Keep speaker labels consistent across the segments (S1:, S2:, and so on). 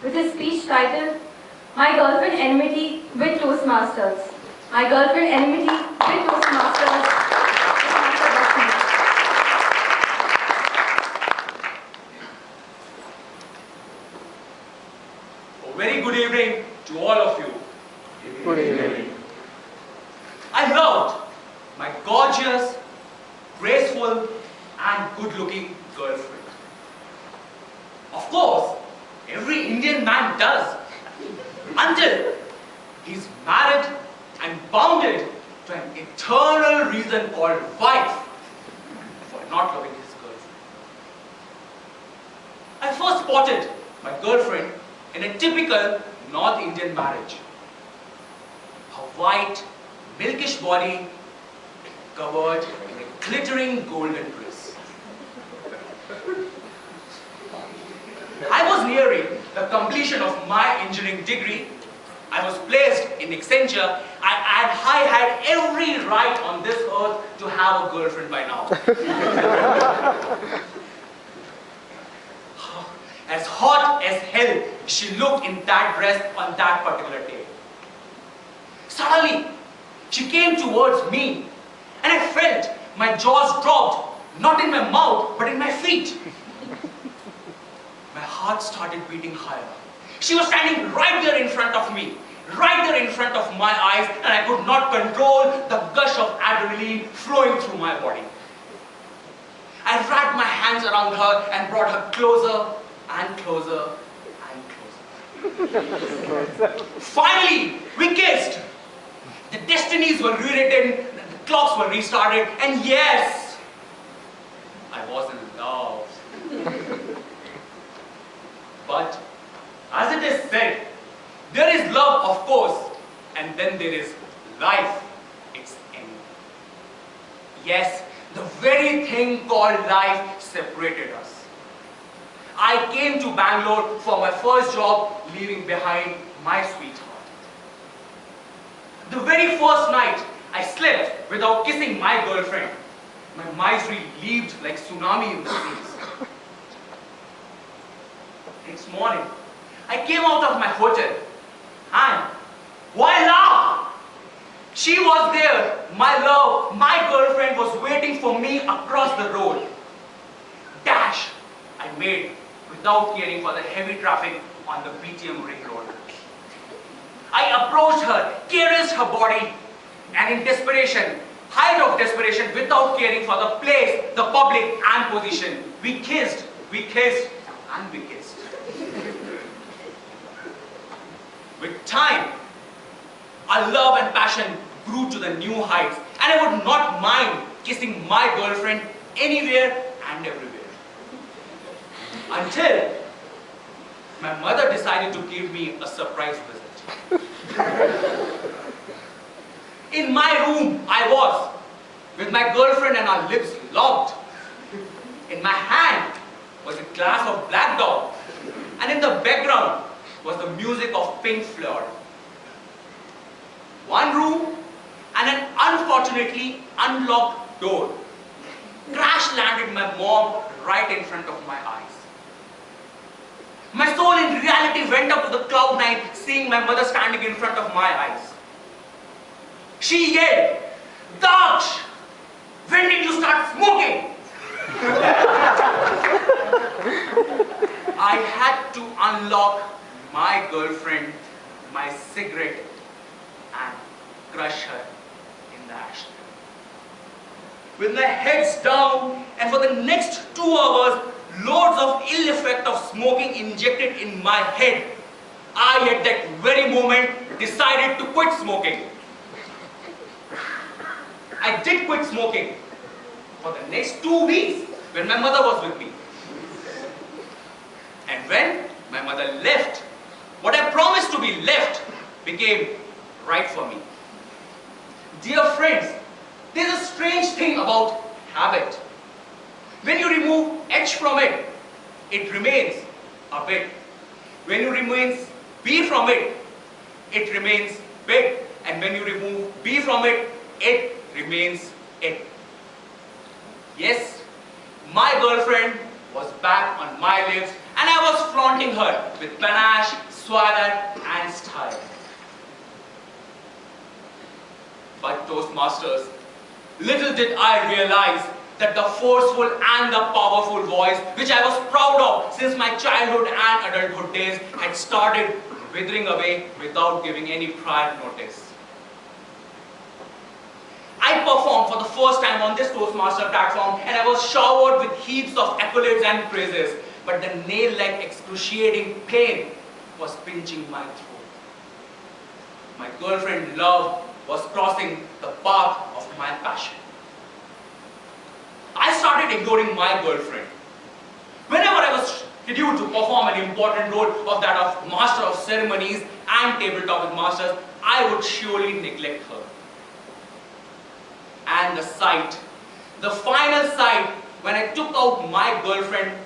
S1: with his speech titled, My Girlfriend Enmity with Toastmasters. My Girlfriend Enmity with Toastmasters.
S2: A very good evening to all of you.
S3: Good evening.
S2: I loved my gorgeous, graceful and good-looking girlfriend. Of course, every Indian man does, until he's married and bounded to an eternal reason called wife for not loving his girlfriend. I first spotted my girlfriend in a typical North Indian marriage. Her white, milkish body covered in a glittering golden dress. I was nearing the completion of my engineering degree. I was placed in Accenture. I had every right on this earth to have a girlfriend by now. As hot as hell she looked in that dress on that particular day. Suddenly, she came towards me and I felt my jaws dropped, not in my mouth, but in my feet. My heart started beating higher. She was standing right there in front of me, right there in front of my eyes, and I could not control the gush of adrenaline flowing through my body. I wrapped my hands around her and brought her closer and closer and closer. Finally, we kissed. The destinies were rewritten, the clocks were restarted, and yes, I was in love. But, as it is said, there is love, of course, and then there is life, its end. Yes, the very thing called life separated us. I came to Bangalore for my first job, leaving behind my sweetheart. The very first night, I slept without kissing my girlfriend. My misery leaped like tsunami in the seas. Next morning, I came out of my hotel and voila! She was there, my love, my girlfriend was waiting for me across the road. Dash, I made without caring for the heavy traffic on the BTM ring road. I approached her, caressed her body, and in desperation, height of desperation, without caring for the place, the public and position, we kissed, and we kissed. With time, our love and passion grew to the new heights, and I would not mind kissing my girlfriend anywhere and everywhere. Until my mother decided to give me a surprise visit. In my room, I was, with my girlfriend and our lips locked. In my hand was a glass of Black Dog, and in the background was the music of Pink Floyd. One room and an unfortunately unlocked door. Crash landed my mom right in front of my eyes. My soul in reality went up to the cloud nine, seeing my mother standing in front of my eyes. She yelled, "Daksh, when did you start smoking?" I had to unlock my girlfriend, my cigarette, and crush her in the ashtray. With my head down, and for the next 2 hours, loads of ill effect of smoking injected in my head, I at that very moment decided to quit smoking. I did quit smoking for the next 2 weeks when my mother was with me. And when my mother left, what I promised to be left became right for me. Dear friends, there's a strange thing about habit. When you remove H from it, it remains a bit. When you remove B from it, it remains bit. And when you remove B from it, it remains it. Yes, my girlfriend was back on my lips, and I was flaunting her with panache, swagger and style. But Toastmasters, little did I realize that the forceful and the powerful voice, which I was proud of since my childhood and adulthood days, had started withering away without giving any prior notice. I performed for the first time on this Toastmaster platform and I was showered with heaps of accolades and praises, but the nail-like excruciating pain was pinching my throat. My girlfriend love was crossing the path of my passion. I started ignoring my girlfriend. Whenever I was scheduled to perform an important role of that of Master of Ceremonies and Tabletop with Masters, I would surely neglect her. And the sight, the final sight, when I took out my girlfriend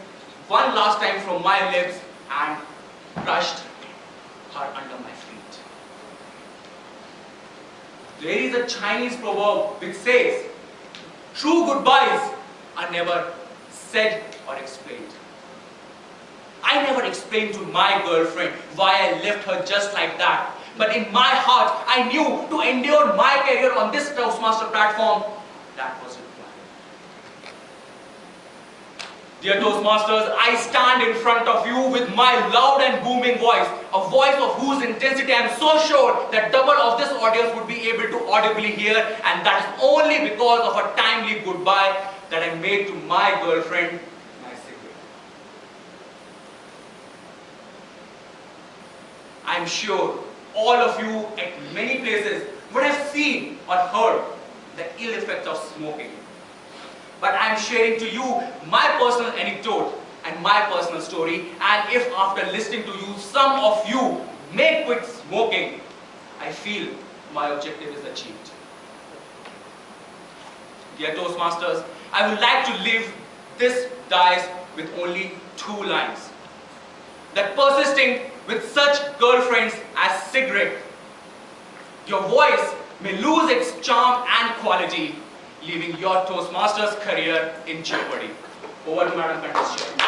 S2: one last time from my lips and crushed her under my feet. There is a Chinese proverb which says, true goodbyes are never said or explained. I never explained to my girlfriend why I left her just like that. But in my heart, I knew to endure my career on this Toastmaster platform, that was required. Dear Toastmasters, I stand in front of you with my loud and booming voice, a voice of whose intensity I am so sure that double of this audience would be able to audibly hear, and that is only because of a timely goodbye that I made to my girlfriend, my cigarette. I am sure all of you at many places would have seen or heard the ill effects of smoking. But I am sharing to you my personal anecdote and my personal story, and if after listening to you, some of you may quit smoking, I feel my objective is achieved. Dear Toastmasters, I would like to leave this dice with only 2 lines. That persisting with such girlfriends as cigarette, your voice may lose its charm and quality, leaving your Toastmasters career in jeopardy. Over to Madam Contest Chair.